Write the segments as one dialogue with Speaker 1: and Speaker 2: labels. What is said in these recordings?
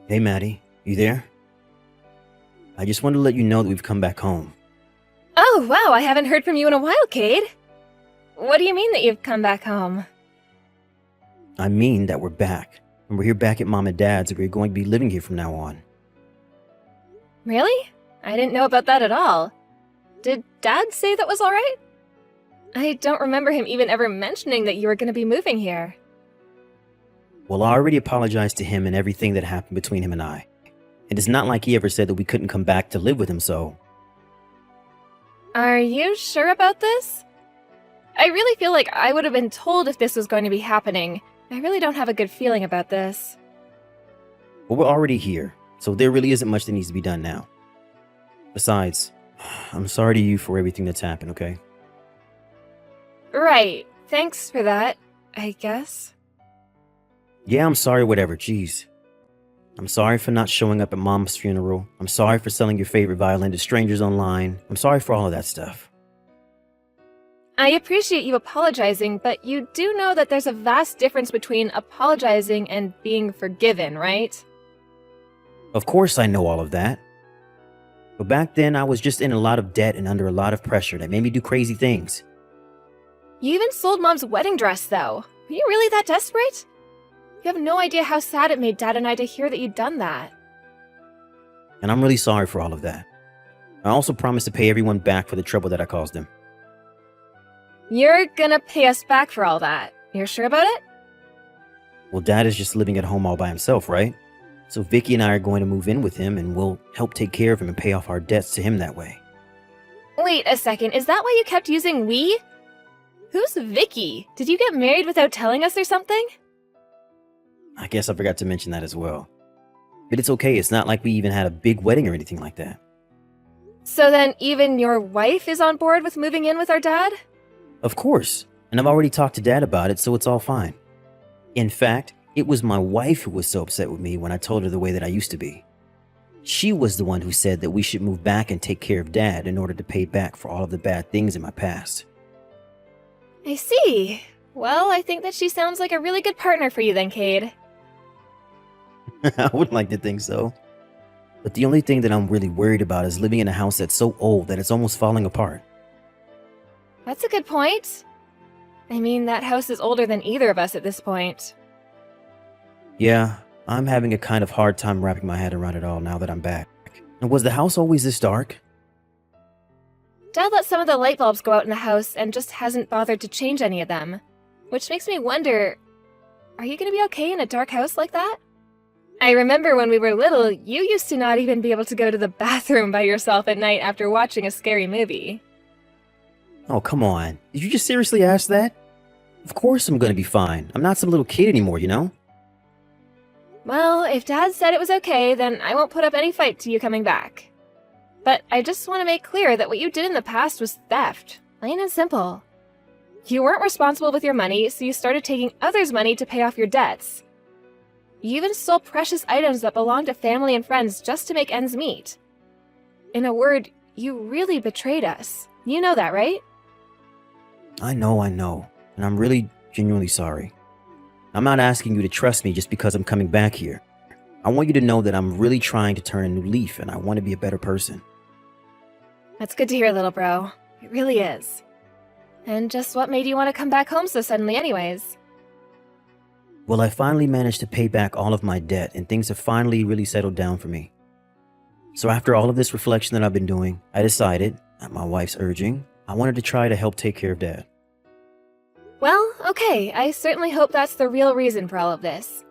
Speaker 1: Hey, Maddie, you there? I just wanted to let you know that we've come back home.
Speaker 2: Oh, wow, I haven't heard from you in a while, Cade. What do you mean that you've come back home?
Speaker 1: I mean that we're back, and we're here back at Mom and Dad's, and we're going to be living here from now on.
Speaker 2: Really? I didn't know about that at all. Did Dad say that was alright? I don't remember him even ever mentioning that you were going to be moving here.
Speaker 1: Well, I already apologized to him and everything that happened between him and I. And it's not like he ever said that we couldn't come back to live with him, so...
Speaker 2: Are you sure about this? I really feel like I would have been told if this was going to be happening. I really don't have a good feeling about this.
Speaker 1: Well, we're already here, so there really isn't much that needs to be done now. Besides, I'm sorry to you for everything that's happened, okay?
Speaker 2: Right. Thanks for that, I guess.
Speaker 1: Yeah, I'm sorry, whatever, jeez. I'm sorry for not showing up at Mom's funeral. I'm sorry for selling your favorite violin to strangers online. I'm sorry for all of that stuff.
Speaker 2: I appreciate you apologizing, but you do know that there's a vast difference between apologizing and being forgiven, right?
Speaker 1: Of course I know all of that. But back then, I was just in a lot of debt and under a lot of pressure that made me do crazy things.
Speaker 2: You even sold Mom's wedding dress, though. Were you really that desperate? You have no idea how sad it made Dad and I to hear that you'd done that.
Speaker 1: And I'm really sorry for all of that. I also promised to pay everyone back for the trouble that I caused them.
Speaker 2: You're gonna pay us back for all that. You're sure about it?
Speaker 1: Well, Dad is just living at home all by himself, right? So Vicky and I are going to move in with him and we'll help take care of him and pay off our debts to him that way.
Speaker 2: Wait a second, is that why you kept using we? Who's Vicky? Did you get married without telling us or something?
Speaker 1: I guess I forgot to mention that as well. But it's okay, it's not like we even had a big wedding or anything like that.
Speaker 2: So then even your wife is on board with moving in with our dad?
Speaker 1: Of course, and I've already talked to Dad about it, so it's all fine. In fact, it was my wife who was so upset with me when I told her the way that I used to be. She was the one who said that we should move back and take care of Dad in order to pay back for all of the bad things in my past.
Speaker 2: I see. Well, I think that she sounds like a really good partner for you then, Cade.
Speaker 1: I would like to think so. But the only thing that I'm really worried about is living in a house that's so old that it's almost falling apart.
Speaker 2: That's a good point. I mean, that house is older than either of us at this point.
Speaker 1: Yeah, I'm having a kind of hard time wrapping my head around it all now that I'm back. And was the house always this dark?
Speaker 2: Dad let some of the light bulbs go out in the house and just hasn't bothered to change any of them. Which makes me wonder, are you gonna be okay in a dark house like that? I remember when we were little, you used to not even be able to go to the bathroom by yourself at night after watching a scary movie.
Speaker 1: Oh, come on. Did you just seriously ask that? Of course I'm gonna be fine. I'm not some little kid anymore, you know?
Speaker 2: Well, if Dad said it was okay, then I won't put up any fight to you coming back. But I just want to make clear that what you did in the past was theft. Plain and simple. You weren't responsible with your money, so you started taking others' money to pay off your debts. You even stole precious items that belonged to family and friends just to make ends meet. In a word, you really betrayed us. You know that, right?
Speaker 1: I know, and I'm really genuinely sorry. I'm not asking you to trust me just because I'm coming back here. I want you to know that I'm really trying to turn a new leaf and I want to be a better person.
Speaker 2: That's good to hear, little bro. It really is. And just what made you want to come back home so suddenly anyways?
Speaker 1: Well, I finally managed to pay back all of my debt and things have finally really settled down for me. So after all of this reflection that I've been doing, I decided, at my wife's urging, I wanted to try to help take care of Dad.
Speaker 2: Well, okay, I certainly hope that's the real reason for all of this.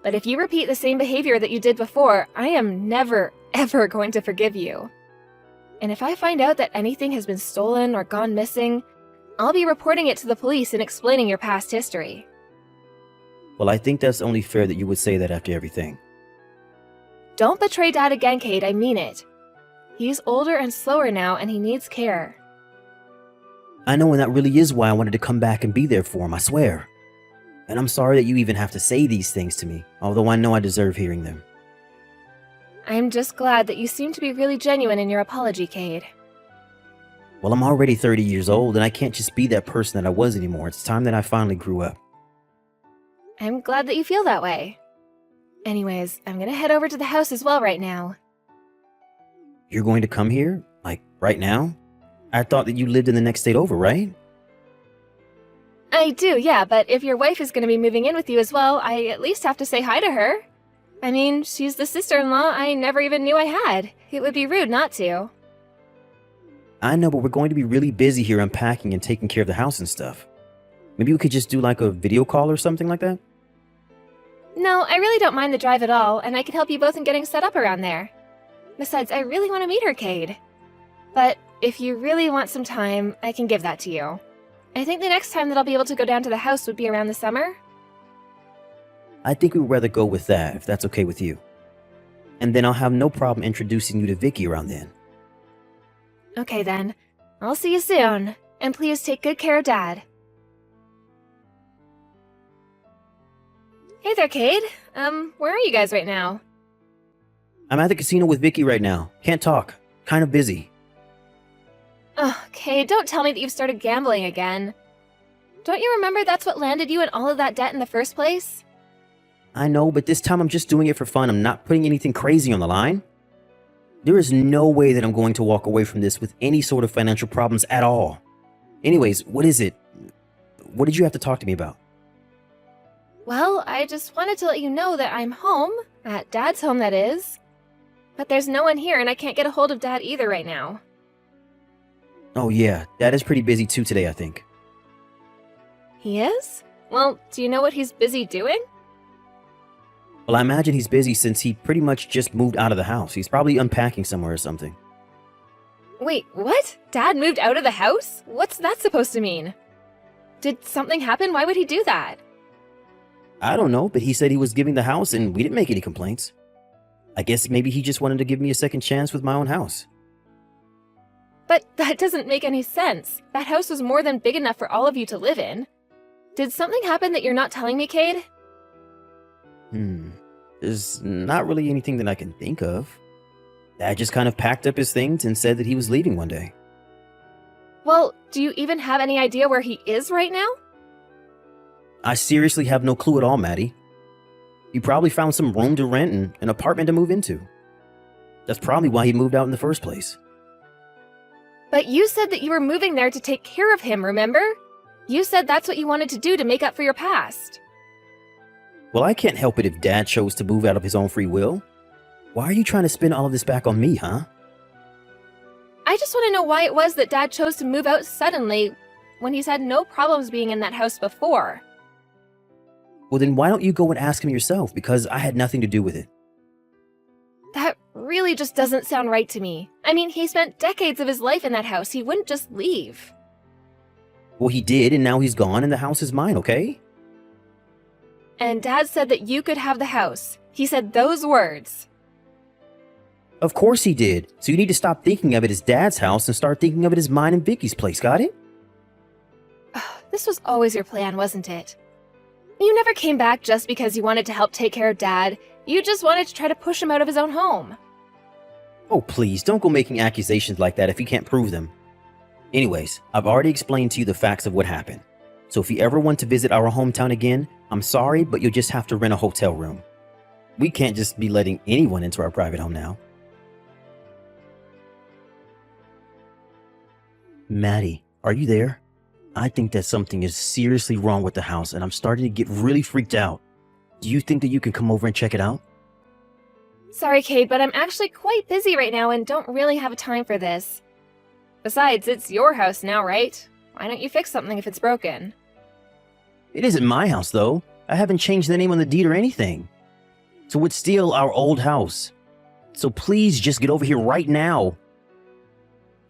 Speaker 2: But if you repeat the same behavior that you did before, I am never, ever going to forgive you. And if I find out that anything has been stolen or gone missing, I'll be reporting it to the police and explaining your past history.
Speaker 1: Well, I think that's only fair that you would say that after everything.
Speaker 2: Don't betray Dad again, Cade, I mean it. He's older and slower now, and he needs care.
Speaker 1: I know, and that really is why I wanted to come back and be there for him, I swear. And I'm sorry that you even have to say these things to me, although I know I deserve hearing them.
Speaker 2: I'm just glad that you seem to be really genuine in your apology, Cade.
Speaker 1: Well, I'm already 30 years old, and I can't just be that person that I was anymore. It's time that I finally grew up.
Speaker 2: I'm glad that you feel that way. Anyways, I'm gonna head over to the house as well right now.
Speaker 1: You're going to come here? Like, right now? I thought that you lived in the next state over, right?
Speaker 2: I do, yeah, but if your wife is gonna be moving in with you as well, I at least have to say hi to her. I mean, she's the sister-in-law I never even knew I had. It would be rude not to.
Speaker 1: I know, but we're going to be really busy here unpacking and taking care of the house and stuff. Maybe we could just do like a video call or something like that?
Speaker 2: No, I really don't mind the drive at all, and I can help you both in getting set up around there. Besides, I really want to meet her, Cade. But if you really want some time, I can give that to you. I think the next time that I'll be able to go down to the house would be around the summer.
Speaker 1: I think we'd rather go with that, if that's okay with you. And then I'll have no problem introducing you to Vicky around then.
Speaker 2: Okay then. I'll see you soon. And please take good care of Dad. Hey there, Cade. Where are you guys right now?
Speaker 1: I'm at the casino with Vicky right now. Can't talk. Kind of busy.
Speaker 2: Ugh, Cade, don't tell me that you've started gambling again. Don't you remember that's what landed you in all of that debt in the first place?
Speaker 1: I know, but this time I'm just doing it for fun. I'm not putting anything crazy on the line. There is no way that I'm going to walk away from this with any sort of financial problems at all. Anyways, what is it? What did you have to talk to me about?
Speaker 2: Well, I just wanted to let you know that I'm home, at Dad's home that is. But there's no one here and I can't get a hold of Dad either right now.
Speaker 1: Oh yeah, Dad is pretty busy too today, I think.
Speaker 2: He is? Well, do you know what he's busy doing?
Speaker 1: Well, I imagine he's busy since he pretty much just moved out of the house. He's probably unpacking somewhere or something.
Speaker 2: Wait, what? Dad moved out of the house? What's that supposed to mean? Did something happen? Why would he do that?
Speaker 1: I don't know, but he said he was giving the house and we didn't make any complaints. I guess maybe he just wanted to give me a second chance with my own house.
Speaker 2: But that doesn't make any sense. That house was more than big enough for all of you to live in. Did something happen that you're not telling me, Cade?
Speaker 1: There's not really anything that I can think of. Dad just kind of packed up his things and said that he was leaving one day.
Speaker 2: Well, do you even have any idea where he is right now?
Speaker 1: I seriously have no clue at all, Maddie. He probably found some room to rent and an apartment to move into. That's probably why he moved out in the first place.
Speaker 2: But you said that you were moving there to take care of him, remember? You said that's what you wanted to do to make up for your past.
Speaker 1: Well, I can't help it if Dad chose to move out of his own free will. Why are you trying to spin all of this back on me, huh?
Speaker 2: I just want to know why it was that Dad chose to move out suddenly when he's had no problems being in that house before.
Speaker 1: Well, then why don't you go and ask him yourself, because I had nothing to do with it.
Speaker 2: That really just doesn't sound right to me. I mean, he spent decades of his life in that house. He wouldn't just leave.
Speaker 1: Well, he did, and now he's gone, and the house is mine, okay?
Speaker 2: And Dad said that you could have the house. He said those words.
Speaker 1: Of course he did. So you need to stop thinking of it as Dad's house and start thinking of it as mine and Vicky's place, got it?
Speaker 2: This was always your plan, wasn't it? You never came back just because you wanted to help take care of Dad. You just wanted to try to push him out of his own home.
Speaker 1: Oh, please, don't go making accusations like that if you can't prove them. Anyways, I've already explained to you the facts of what happened. So if you ever want to visit our hometown again, I'm sorry, but you'll just have to rent a hotel room. We can't just be letting anyone into our private home now. Maddie, are you there? I think that something is seriously wrong with the house and I'm starting to get really freaked out. Do you think that you can come over and check it out?
Speaker 2: Sorry, Cade, but I'm actually quite busy right now and don't really have time for this. Besides, it's your house now, right? Why don't you fix something if it's broken?
Speaker 1: It isn't my house, though. I haven't changed the name on the deed or anything. So it's still our old house. So please just get over here right now.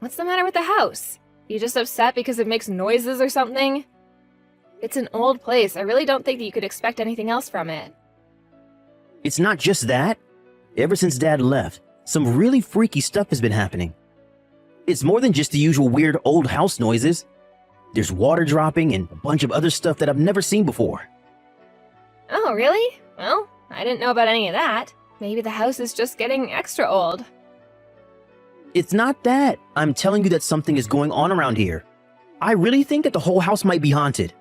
Speaker 2: What's the matter with the house? You just upset because it makes noises or something? It's an old place. I really don't think that you could expect anything else from it.
Speaker 1: It's not just that. Ever since Dad left, some really freaky stuff has been happening. It's more than just the usual weird old house noises. There's water dropping and a bunch of other stuff that I've never seen before.
Speaker 2: Oh, really? Well, I didn't know about any of that. Maybe the house is just getting extra old.
Speaker 1: It's not that. I'm telling you that something is going on around here. I really think that the whole house might be haunted.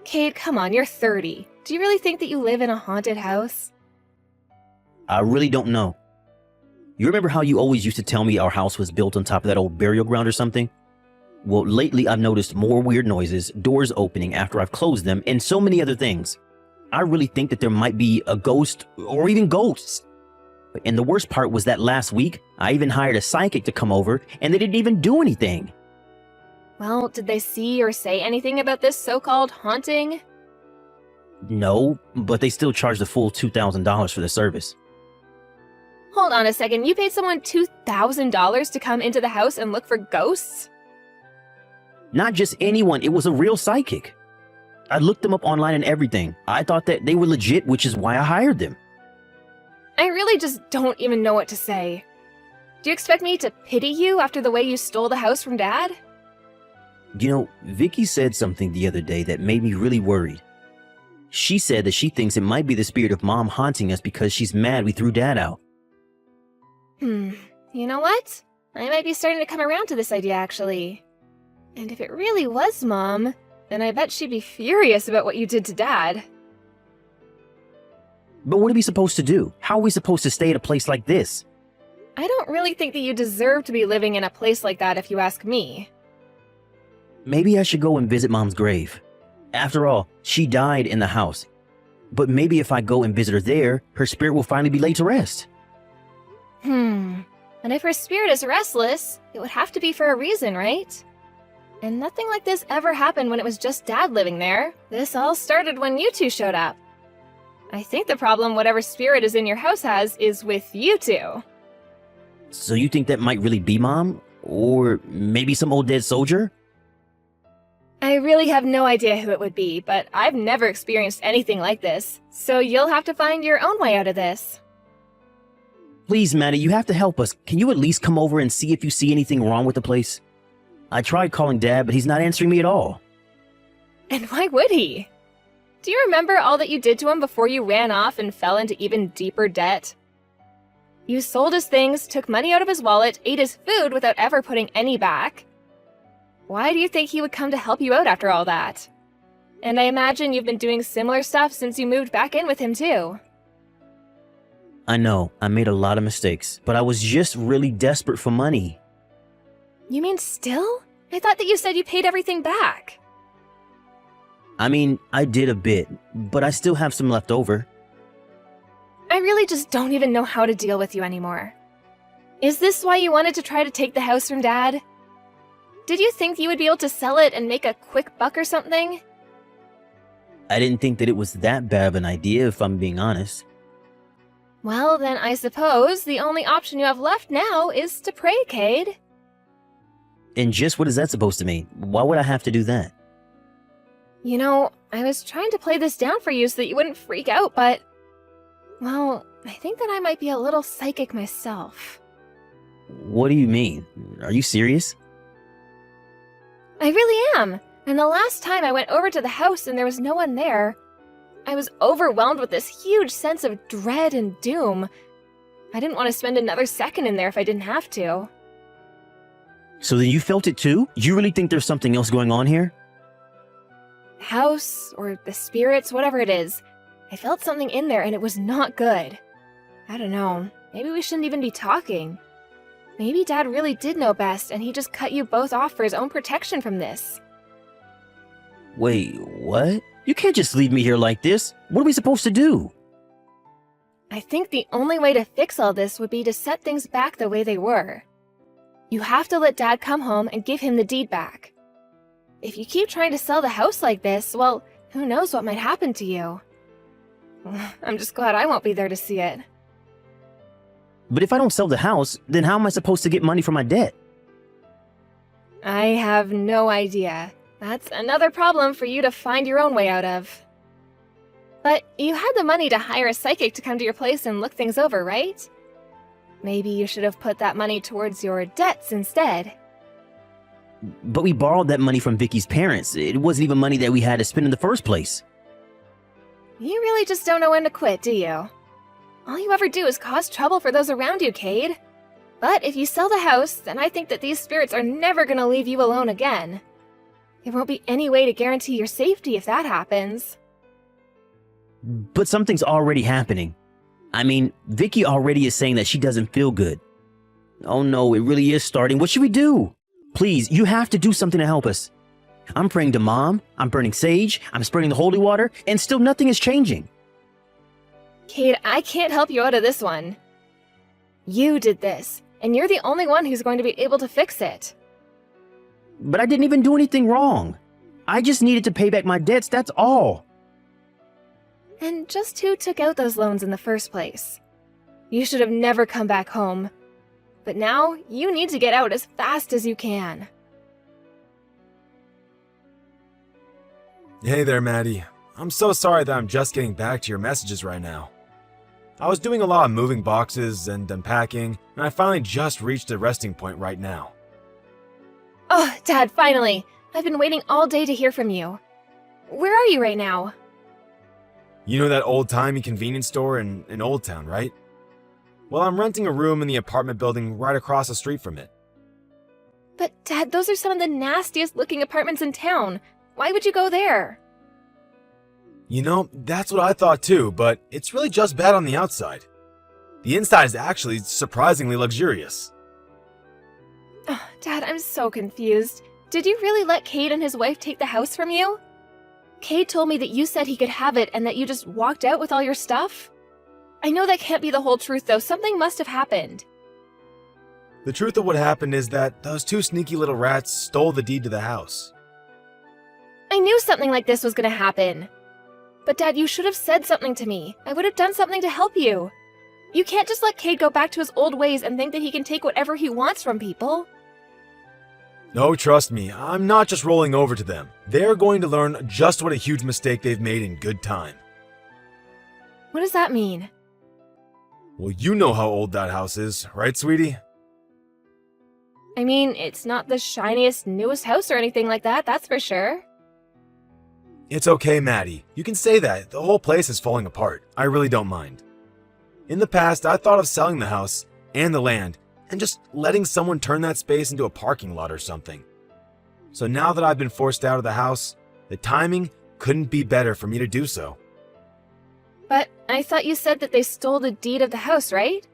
Speaker 2: Cade, come on, you're 30. Do you really think that you live in a haunted house?
Speaker 1: I really don't know. You remember how you always used to tell me our house was built on top of that old burial ground or something? Well, lately I've noticed more weird noises, doors opening after I've closed them, and so many other things. I really think that there might be a ghost or even ghosts. And the worst part was that last week, I even hired a psychic to come over and they didn't even do anything.
Speaker 2: Well, did they see or say anything about this so-called haunting?
Speaker 1: No, but they still charged the full $2,000 for the service.
Speaker 2: Hold on a second, you paid someone $2,000 to come into the house and look for ghosts?
Speaker 1: Not just anyone, it was a real psychic. I looked them up online and everything. I thought that they were legit, which is why I hired them.
Speaker 2: I really just don't even know what to say. Do you expect me to pity you after the way you stole the house from Dad?
Speaker 1: You know, Vicky said something the other day that made me really worried. She said that she thinks it might be the spirit of Mom haunting us because she's mad we threw Dad out.
Speaker 2: You know what? I might be starting to come around to this idea, actually. And if it really was Mom, then I bet she'd be furious about what you did to Dad.
Speaker 1: But what are we supposed to do? How are we supposed to stay at a place like this?
Speaker 2: I don't really think that you deserve to be living in a place like that if you ask me.
Speaker 1: Maybe I should go and visit Mom's grave. After all, she died in the house. But maybe if I go and visit her there, her spirit will finally be laid to rest.
Speaker 2: And if her spirit is restless, it would have to be for a reason, right? And nothing like this ever happened when it was just Dad living there. This all started when you two showed up. I think the problem whatever spirit is in your house has is with you two.
Speaker 1: So you think that might really be Mom? Or maybe some old dead soldier?
Speaker 2: I really have no idea who it would be, but I've never experienced anything like this, so you'll have to find your own way out of this.
Speaker 1: Please, Maddie, you have to help us. Can you at least come over and see if you see anything wrong with the place? I tried calling Dad, but he's not answering me at all.
Speaker 2: And why would he? Do you remember all that you did to him before you ran off and fell into even deeper debt? You sold his things, took money out of his wallet, ate his food without ever putting any back. Why do you think he would come to help you out after all that? And I imagine you've been doing similar stuff since you moved back in with him too.
Speaker 1: I know, I made a lot of mistakes, but I was just really desperate for money.
Speaker 2: You mean still? I thought that you said you paid everything back.
Speaker 1: I mean, I did a bit, but I still have some left over.
Speaker 2: I really just don't even know how to deal with you anymore. Is this why you wanted to try to take the house from Dad? Did you think you would be able to sell it and make a quick buck or something?
Speaker 1: I didn't think that it was that bad of an idea, if I'm being honest.
Speaker 2: Well, then I suppose the only option you have left now is to pray, Cade.
Speaker 1: And just what is that supposed to mean? Why would I have to do that?
Speaker 2: You know, I was trying to play this down for you so that you wouldn't freak out, but... Well, I think that I might be a little psychic myself.
Speaker 1: What do you mean? Are you serious?
Speaker 2: I really am. And the last time I went over to the house and there was no one there, I was overwhelmed with this huge sense of dread and doom. I didn't want to spend another second in there if I didn't have to.
Speaker 1: So then you felt it too? You really think there's something else going on here?
Speaker 2: House, or the spirits, whatever it is. I felt something in there and it was not good. I don't know. Maybe we shouldn't even be talking. Maybe Dad really did know best and he just cut you both off for his own protection from this.
Speaker 1: Wait, what? You can't just leave me here like this. What are we supposed to do?
Speaker 2: I think the only way to fix all this would be to set things back the way they were. You have to let Dad come home and give him the deed back. If you keep trying to sell the house like this, well, who knows what might happen to you. I'm just glad I won't be there to see it.
Speaker 1: But if I don't sell the house, then how am I supposed to get money for my debt?
Speaker 2: I have no idea. That's another problem for you to find your own way out of. But you had the money to hire a psychic to come to your place and look things over, right? Maybe you should have put that money towards your debts instead.
Speaker 1: But we borrowed that money from Vicky's parents. It wasn't even money that we had to spend in the first place.
Speaker 2: You really just don't know when to quit, do you? All you ever do is cause trouble for those around you, Cade. But if you sell the house, then I think that these spirits are never gonna leave you alone again. There won't be any way to guarantee your safety if that happens.
Speaker 1: But something's already happening. I mean, Vicky already is saying that she doesn't feel good. Oh no, it really is starting. What should we do? Please, you have to do something to help us. I'm praying to Mom, I'm burning sage, I'm spreading the holy water, and still nothing is changing.
Speaker 2: Cade, I can't help you out of this one. You did this, and you're the only one who's going to be able to fix it.
Speaker 1: But I didn't even do anything wrong. I just needed to pay back my debts, that's all.
Speaker 2: And just who took out those loans in the first place? You should have never come back home. But now, you need to get out as fast as you can.
Speaker 3: Hey there, Maddie. I'm so sorry that I'm just getting back to your messages right now. I was doing a lot of moving boxes and unpacking, and I finally just reached a resting point right now.
Speaker 2: Oh, Dad, finally! I've been waiting all day to hear from you. Where are you right now?
Speaker 3: You know that old-timey convenience store in Old Town, right? Well, I'm renting a room in the apartment building right across the street from it.
Speaker 2: But, Dad, those are some of the nastiest looking apartments in town. Why would you go there?
Speaker 3: You know, that's what I thought too, but it's really just bad on the outside. The inside is actually surprisingly luxurious.
Speaker 2: Oh, Dad, I'm so confused. Did you really let Cade and his wife take the house from you? Cade told me that you said he could have it and that you just walked out with all your stuff. I know that can't be the whole truth, though. Something must have happened.
Speaker 3: The truth of what happened is that those two sneaky little rats stole the deed to the house.
Speaker 2: I knew something like this was going to happen. But Dad, you should have said something to me. I would have done something to help you. You can't just let Cade go back to his old ways and think that he can take whatever he wants from people.
Speaker 3: No, trust me, I'm not just rolling over to them. They're going to learn just what a huge mistake they've made in good time.
Speaker 2: What does that mean?
Speaker 3: Well, you know how old that house is, right, sweetie?
Speaker 2: I mean, it's not the shiniest, newest house or anything like that, that's for sure.
Speaker 3: It's okay, Maddie. You can say that. The whole place is falling apart. I really don't mind. In the past, I thought of selling the house and the land and just letting someone turn that space into a parking lot or something. So now that I've been forced out of the house, the timing couldn't be better for me to do so.
Speaker 2: But I thought you said that they stole the deed of the house, right?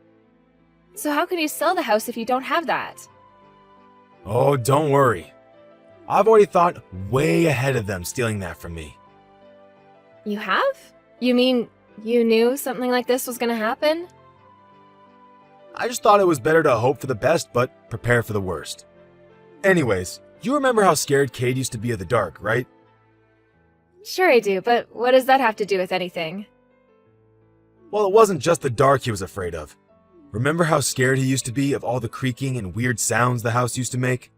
Speaker 2: So how can you sell the house if you don't have that?
Speaker 3: Oh, don't worry. I've already thought way ahead of them stealing that from me.
Speaker 2: You have? You mean you knew something like this was going to happen?
Speaker 3: I just thought it was better to hope for the best, but prepare for the worst. Anyways, you remember how scared Cade used to be of the dark, right?
Speaker 2: Sure I do, but what does that have to do with anything?
Speaker 3: Well, it wasn't just the dark he was afraid of. Remember how scared he used to be of all the creaking and weird sounds the house used to make?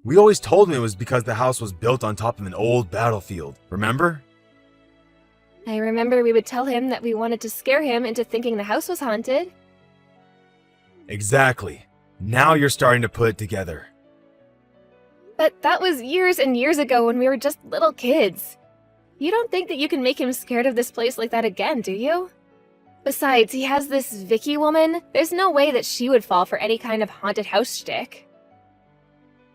Speaker 3: We always told him it was because the house was built on top of an old battlefield, remember?
Speaker 2: I remember we would tell him that we wanted to scare him into thinking the house was haunted.
Speaker 3: Exactly. Now you're starting to put it together.
Speaker 2: But that was years and years ago when we were just little kids. You don't think that you can make him scared of this place like that again, do you? Besides, he has this Vicky woman. There's no way that she would fall for any kind of haunted house shtick.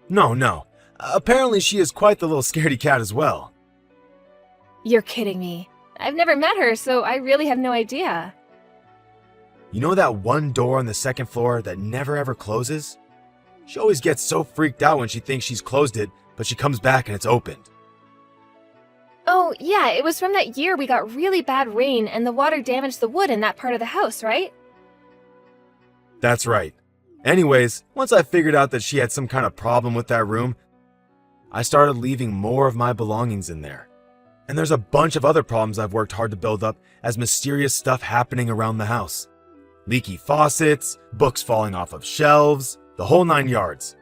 Speaker 3: No. Apparently she is quite the little scaredy cat as well.
Speaker 2: You're kidding me. I've never met her, so I really have no idea.
Speaker 3: You know that one door on the second floor that never ever closes? She always gets so freaked out when she thinks she's closed it, but she comes back and it's opened.
Speaker 2: Oh, yeah, it was from that year we got really bad rain and the water damaged the wood in that part of the house, right?
Speaker 3: That's right. Anyways, once I figured out that she had some kind of problem with that room, I started leaving more of my belongings in there. And there's a bunch of other problems I've worked hard to build up as mysterious stuff happening around the house. Leaky faucets, books falling off of shelves, the whole 9 yards.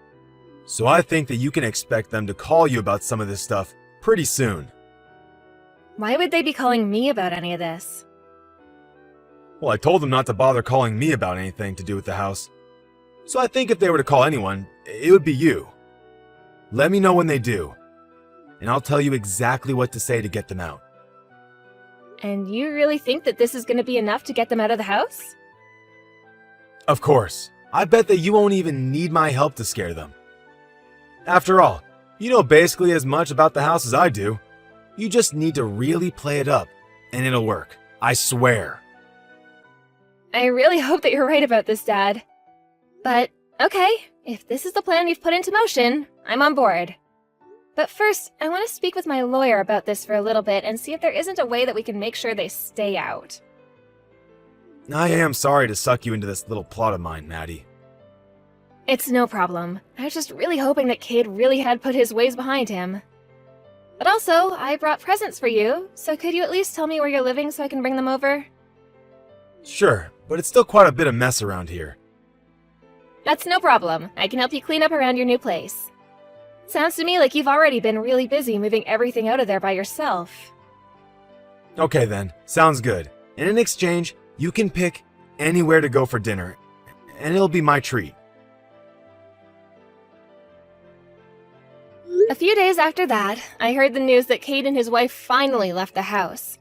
Speaker 3: So I think that you can expect them to call you about some of this stuff pretty soon.
Speaker 2: Why would they be calling me about any of this?
Speaker 3: Well, I told them not to bother calling me about anything to do with the house. So I think if they were to call anyone, it would be you. Let me know when they do, and I'll tell you exactly what to say to get them out.
Speaker 2: And you really think that this is going to be enough to get them out of the house?
Speaker 3: Of course. I bet that you won't even need my help to scare them. After all, you know basically as much about the house as I do. You just need to really play it up and it'll work. I swear.
Speaker 2: I really hope that you're right about this, Dad. But, okay, if this is the plan you've put into motion, I'm on board. But first, I want to speak with my lawyer about this for a little bit and see if there isn't a way that we can make sure they stay out.
Speaker 3: I am sorry to suck you into this little plot of mine, Maddie.
Speaker 2: It's no problem. I was just really hoping that Cade really had put his ways behind him. But also, I brought presents for you, so could you at least tell me where you're living so I can bring them over?
Speaker 3: Sure, but it's still quite a bit of mess around here.
Speaker 2: That's no problem. I can help you clean up around your new place. Sounds to me like you've already been really busy moving everything out of there by yourself.
Speaker 3: Okay then, sounds good. And in exchange, you can pick anywhere to go for dinner, and it'll be my treat.
Speaker 2: A few days after that, I heard the news that Cade and his wife finally left the house.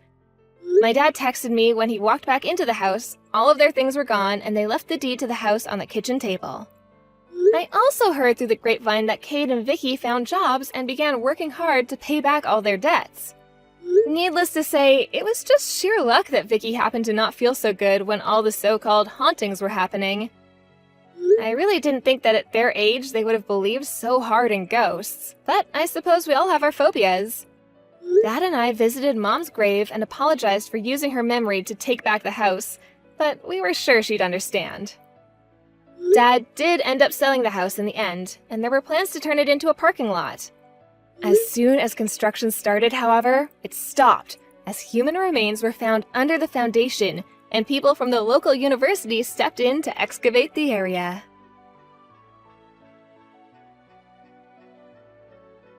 Speaker 2: My dad texted me when he walked back into the house, all of their things were gone and they left the deed to the house on the kitchen table. I also heard through the grapevine that Cade and Vicky found jobs and began working hard to pay back all their debts. Needless to say, it was just sheer luck that Vicky happened to not feel so good when all the so-called hauntings were happening. I really didn't think that at their age they would have believed so hard in ghosts, but I suppose we all have our phobias. Dad and I visited Mom's grave and apologized for using her memory to take back the house, but we were sure she'd understand. Dad did end up selling the house in the end, and there were plans to turn it into a parking lot. As soon as construction started, however, it stopped, as human remains were found under the foundation, and people from the local university stepped in to excavate the area.